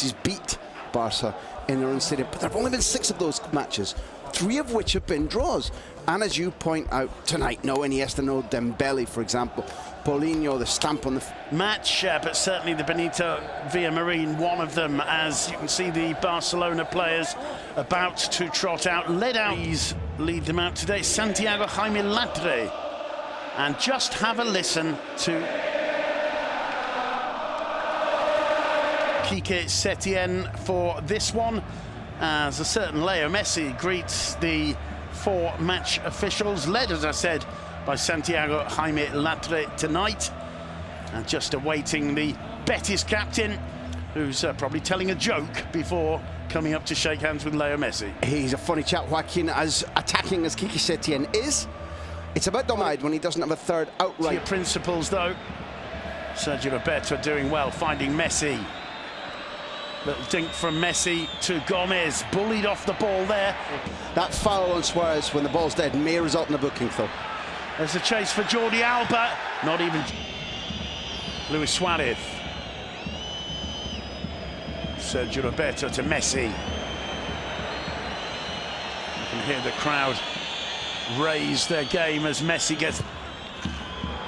Betis beat Barca in their own stadium, but there have only been 6 of those matches, 3 of which have been draws. And as you point out tonight, no Iniesta, no Dembele, for example. Paulinho, the stamp on the match, but certainly the Benito Villamarin, one of them, as you can see the Barcelona players about to trot out, led out. Please lead them out today, Santiago Jaime Ladre. And just have a listen to Quique Setién for this one, as a certain Leo Messi greets the 4 match officials, led, as I said, by Santiago Jaime Ladre tonight, and just awaiting the Betis captain, who's probably telling a joke before coming up to shake hands with Leo Messi. He's a funny chap, Joaquin, as attacking as Quique Setién is. It's about dominated when he doesn't have a third outright. To your principles, though, Sergio Roberto doing well, finding Messi. Little dink from Messi to Gomez, bullied off the ball there. That foul on Suarez when the ball's dead may result in a booking, though. There's a chase for Jordi Alba, not even. Luis Suarez. Sergio Roberto to Messi. You can hear the crowd raise their game as Messi gets.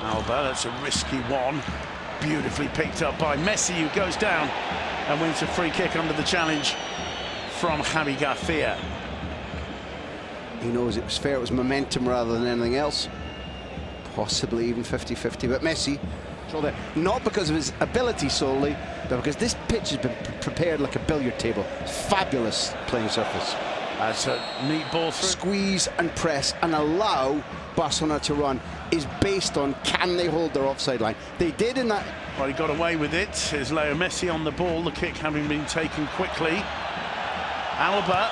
Alba, that's a risky one. Beautifully picked up by Messi, who goes down and wins a free kick under the challenge from Javi Garcia. He knows it was fair, it was momentum rather than anything else. Possibly even 50-50, but Messi, not because of his ability solely, but because this pitch has been prepared like a billiard table. Fabulous playing surface. That's a neat ball through. Squeeze and press and allow Barcelona to run is based on, can they hold their offside line? They did in that. Well, he got away with it. Here's Leo Messi on the ball, the kick having been taken quickly. Alba,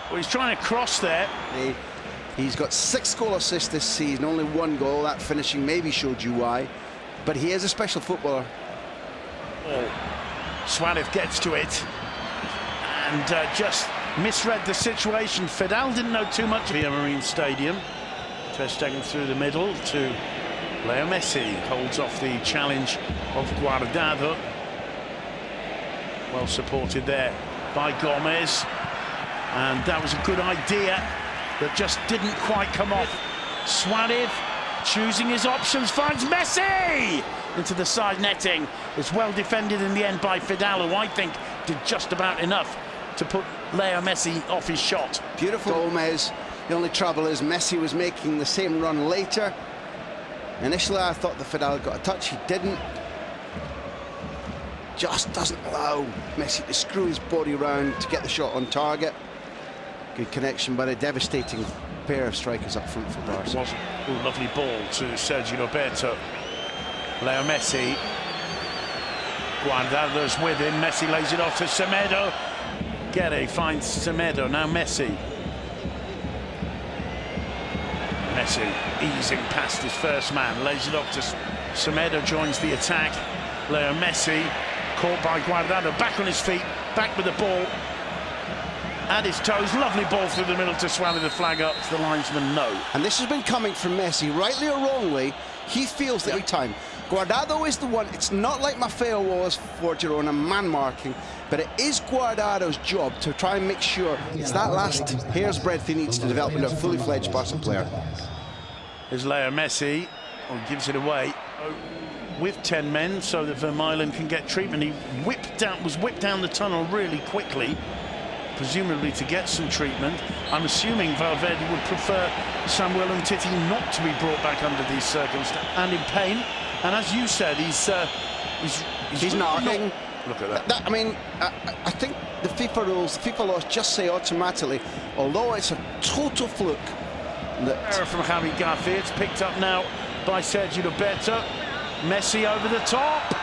well, he's trying to cross there. He's got 6 goal assists this season, only 1 goal. That finishing maybe showed you why, but he is a special footballer. Oh, Suarez gets to it and just misread the situation. Fidel didn't know too much. Villamarin Stadium. Ter Stegen through the middle to Leo Messi. Holds off the challenge of Guardado. Well supported there by Gomez. And that was a good idea that just didn't quite come off. Suarez choosing his options, finds Messi into the side netting. It's well defended in the end by Fidel, who I think did just about enough to put Leo Messi off his shot. Beautiful Gomez. The only trouble is Messi was making the same run later. Initially I thought that Fidel got a touch, he didn't. Just doesn't allow Messi to screw his body around to get the shot on target. Good connection, but a devastating pair of strikers up front for Barca. Ooh, lovely ball to Sergio Roberto. Leo Messi. Guardado's with him. Messi lays it off to Semedo. Guerre finds Semedo. Now Messi. Messi easing past his first man. Lays it off to Semedo. Joins the attack. Leo Messi caught by Guardado. Back on his feet. Back with the ball. At his toes, lovely ball through the middle to swallow the flag up to the linesman, no. And this has been coming from Messi, rightly or wrongly. He feels that every time. Guardado is the one, it's not like Maffeo was for Girona man marking, but it is Guardado's job to try and make sure it's that last hair's breadth he needs to develop into a fully fledged Barca player. Here's Leo Messi, gives it away with 10 men so that Vermaelen can get treatment. He was whipped down the tunnel really quickly, presumably to get some treatment. I'm assuming Valverde would prefer Samuel Umtiti not to be brought back under these circumstances and in pain. And as you said, he's knocking. Look at that. I mean, I think the FIFA rules, the FIFA laws just say automatically, although it's a total fluke. Error from Javi Garcia. It's picked up now by Sergio Roberto. Messi over the top.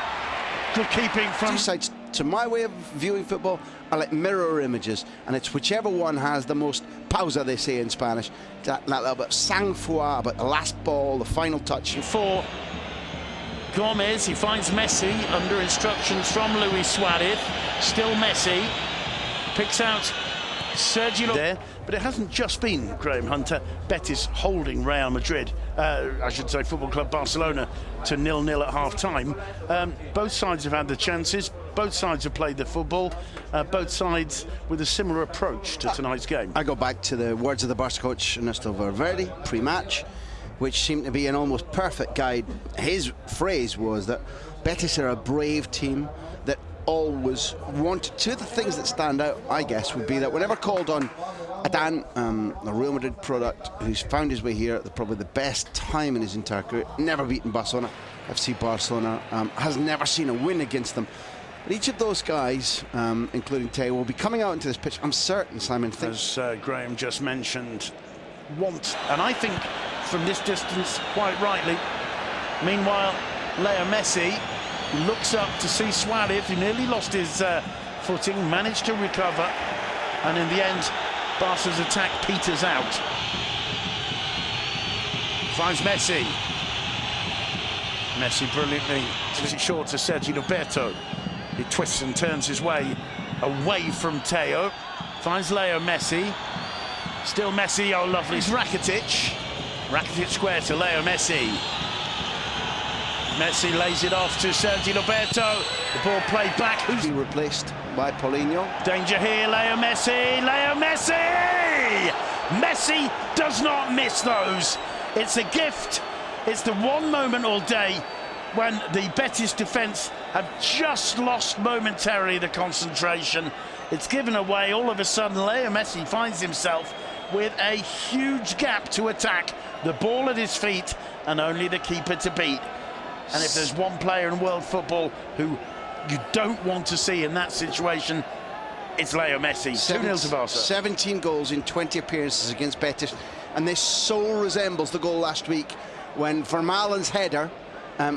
Good keeping from. Two sides, to my way of viewing football, are like mirror images, and it's whichever one has the most pausa, they say in Spanish. That little bit sang-froid about the last ball, the final touch. For Gomez, he finds Messi under instructions from Luis Suarez. Still Messi. Picks out Sergio there, but it hasn't just been, Graham Hunter, Betis holding Real Madrid, I should say Football Club Barcelona, to 0-0 at half-time. Both sides have had the chances. Both sides have played the football, both sides with a similar approach to tonight's game. I go back to the words of the Barca coach, Ernesto Valverde, pre-match, which seemed to be an almost perfect guide. His phrase was that Betis are a brave team that always wanted. Two of the things that stand out, I guess, would be that whenever called on, Adan, a Real Madrid product, who's found his way here at probably the best time in his entire career, never beaten Barcelona. FC Barcelona has never seen a win against them. But each of those guys, including Tay, will be coming out into this pitch, I'm certain, Simon, as Graham just mentioned, want, and I think from this distance, quite rightly. Meanwhile, Leo Messi looks up to see Suarez, who nearly lost his footing, managed to recover, and in the end, Barca's attack peters out. Finds Messi. Messi brilliantly gives it short to Sergi Roberto. He twists and turns his way away from Teo. Finds Leo Messi. Still Messi, oh lovely. It's Rakitic. Rakitic square to Leo Messi. Messi lays it off to Sergi Roberto. The ball played back. Who's be replaced by Paulinho? Danger here, Leo Messi. Leo Messi! Messi does not miss those. It's a gift. It's the one moment all day when the Betis defence have just lost momentarily the concentration. It's given away. All of a sudden, Leo Messi finds himself with a huge gap to attack. The ball at his feet and only the keeper to beat. And if there's one player in world football who you don't want to see in that situation, it's Leo Messi. 2-0 to Barca. 17 goals in 20 appearances against Betis. And this so resembles the goal last week when Vermaelen's header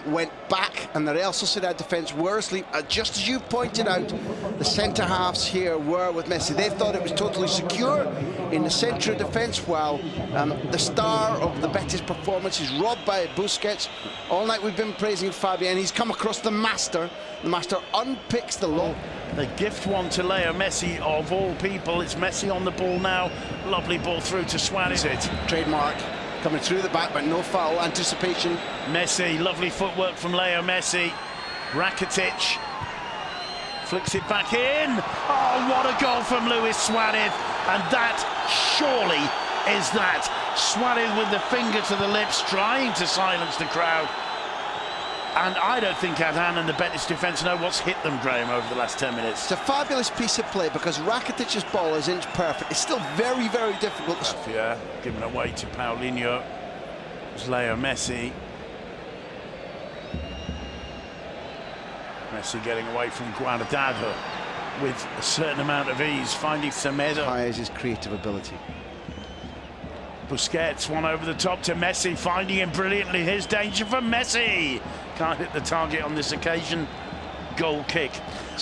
went back and the Real Sociedad defence were asleep. Just as you pointed out, the centre-halves here were with Messi. They thought it was totally secure in the centre of defence, while the star of the Betis performance is robbed by Busquets. All night we've been praising Fabian. He's come across the master. The master unpicks the low. They gift one to Leo Messi, of all people. It's Messi on the ball now. Lovely ball through to Suarez. Trademark. Coming through the back, but no foul. Anticipation. Messi, lovely footwork from Leo Messi. Rakitic flicks it back in. Oh, what a goal from Luis Suarez. And that surely is that. Suarez with the finger to the lips, trying to silence the crowd. And I don't think Adan and the Betis defence know what's hit them, Graham, over the last 10 minutes. It's a fabulous piece of play because Rakitic's ball is inch perfect. It's still very, very difficult. Yeah, given away to Paulinho. It's Leo Messi. Messi getting away from Guardado with a certain amount of ease, finding Semedo. High as his creative ability. Busquets, one over the top to Messi, finding him brilliantly. Here's danger for Messi. Can't hit the target on this occasion. Goal kick.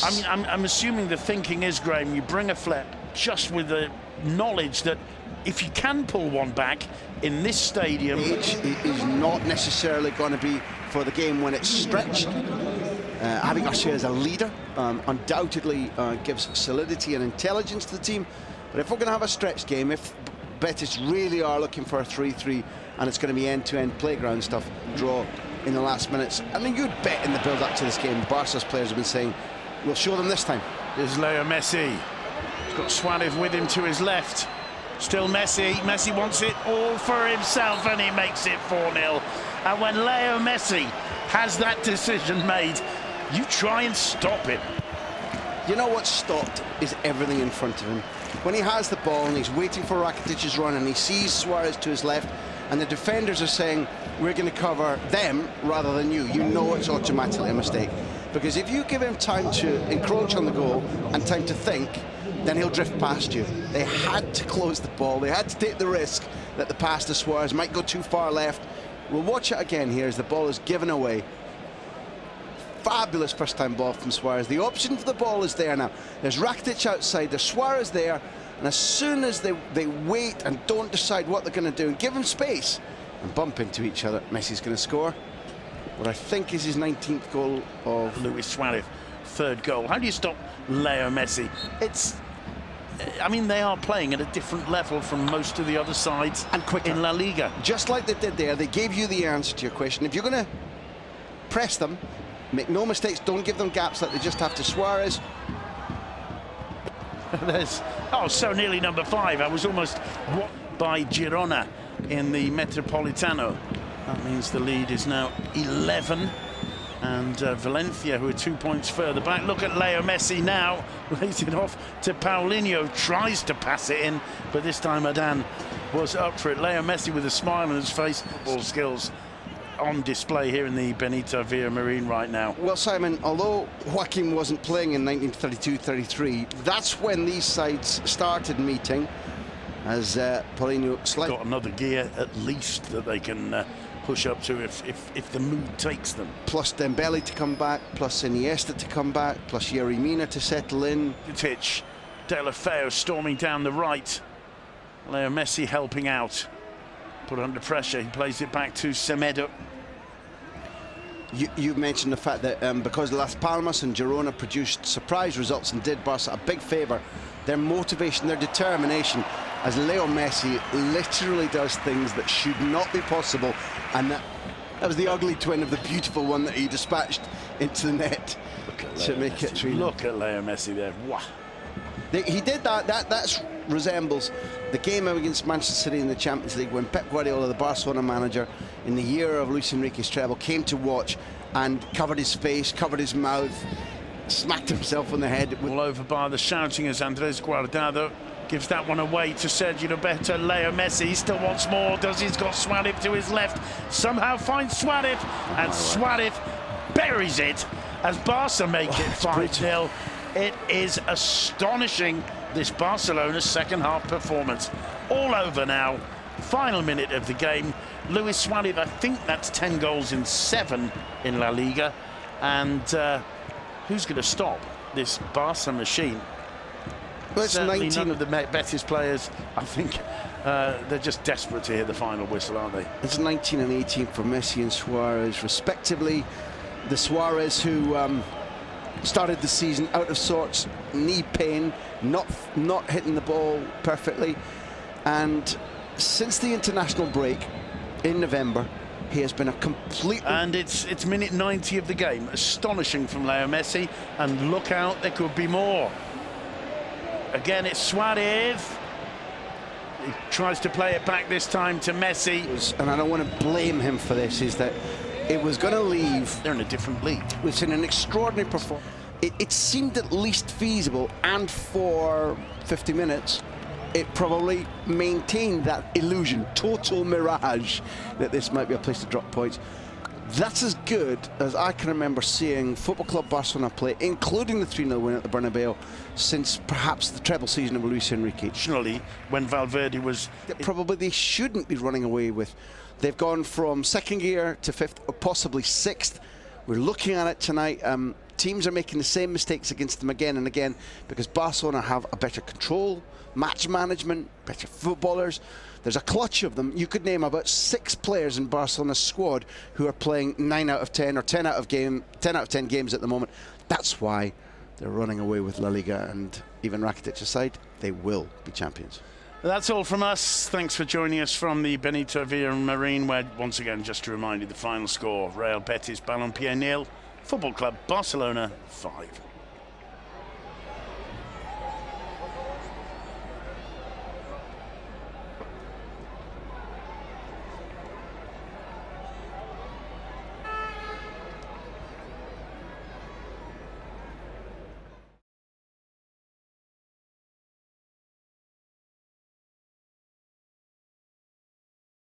I mean, I'm assuming the thinking is, Graham, you bring a flip just with the knowledge that if you can pull one back in this stadium... Age is not necessarily going to be for the game when it's stretched. Javi Garcia as a leader undoubtedly gives solidity and intelligence to the team. But if we're going to have a stretched game, if Betis really are looking for a 3-3 and it's going to be end-to-end playground stuff, draw in the last minutes, I mean, you'd bet in the build-up to this game, Barca's players have been saying, we'll show them this time. There's Leo Messi. He's got Suarez with him to his left. Still Messi. Messi wants it all for himself and he makes it 4-0. And when Leo Messi has that decision made, you try and stop him. You know what's stopped is everything in front of him. When he has the ball and he's waiting for Rakitic's run and he sees Suarez to his left and the defenders are saying, we're going to cover them rather than you, you know it's automatically a mistake. Because if you give him time to encroach on the goal and time to think, then he'll drift past you. They had to close the ball. They had to take the risk that the pass to Suarez might go too far left. We'll watch it again here as the ball is given away. Fabulous first-time ball from Suarez. The option for the ball is there now. There's Rakitic outside, there's Suarez there, and as soon as they wait and don't decide what they're going to do and give him space and bump into each other, Messi's going to score what I think is his 19th goal of Luis Suarez, third goal. How do you stop Leo Messi? I mean, they are playing at a different level from most of the other sides and quicker in La Liga. Just like they did there, they gave you the answer to your question. If you're going to press them, Make no mistakes, don't give them gaps like they just have to Suarez. There's, so nearly number 5. I was almost by Girona in the Metropolitano. That means the lead is now 11. And Valencia, who are 2 points further back. Look at Leo Messi now, lays it off to Paulinho, tries to pass it in, but this time Adan was up for it. Leo Messi with a smile on his face. Football skills on display here in the Benito Villamarín right now. Well, Simon, although Joaquin wasn't playing in 1932-33, that's when these sides started meeting, as Paulinho slightly got another gear at least that they can push up to if the mood takes them. Plus Dembele to come back, plus Iniesta to come back, plus Yerry Mina to settle in. Pitch, Deulofeu storming down the right. Leo Messi helping out. Put under pressure, he plays it back to Semedo. You mentioned the fact that because Las Palmas and Girona produced surprise results and did Barca a big favour, their motivation, their determination, as Leo Messi literally does things that should not be possible, and that was the ugly twin of the beautiful one that he dispatched into the net to make it 3-0. Look at Leo Messi there. Wow. He did that. That resembles the game against Manchester City in the Champions League when Pep Guardiola, the Barcelona manager, in the year of Luis Enrique's treble, came to watch and covered his face, covered his mouth, smacked himself on the head. All over by the shouting as Andres Guardado gives that one away to Sergio Roberto. Leo Messi still wants more. He's got Suarez to his left. Somehow finds Suarez, and Suarez buries it as Barca make it 5-0. It is astonishing, this Barcelona's second half performance. All over now. Final minute of the game. Luis Suarez, I think that's 10 goals in 7 in La Liga. And who's going to stop this Barca machine? Well, it's certainly 19 none of the Betis players. I think they're just desperate to hear the final whistle, aren't they? It's 19 and 18 for Messi and Suarez, respectively. The Suarez who started the season out of sorts, knee pain, not hitting the ball perfectly, and since the international break in November, he has been a complete. And it's minute 90 of the game. Astonishing from Leo Messi, and look out, there could be more. Again, it's Suarez. He tries to play it back this time to Messi. And I don't want to blame him for this, is that it was going to leave. They're in a different league. We've seen an extraordinary performance. It seemed at least feasible, and for 50 minutes, it probably maintained that illusion, total mirage, that this might be a place to drop points. That's as good as I can remember seeing Football Club Barcelona play, including the 3-0 win at the Bernabeu, since perhaps the treble season of Luis Enrique. Additionally, when Valverde was... Probably they shouldn't be running away with. They've gone from second gear to fifth, or possibly sixth. We're looking at it tonight. Teams are making the same mistakes against them again and again because Barcelona have a better control, match management, better footballers. There's a clutch of them. You could name about 6 players in Barcelona's squad who are playing 9 out of 10 or 10 out of 10 games at the moment. That's why they're running away with La Liga, and even Rakitic aside, they will be champions. That's all from us. Thanks for joining us from the Benito Villamarín, where, once again, just to remind you, the final score, Real Betis, Balompié 0, Football Club Barcelona 5.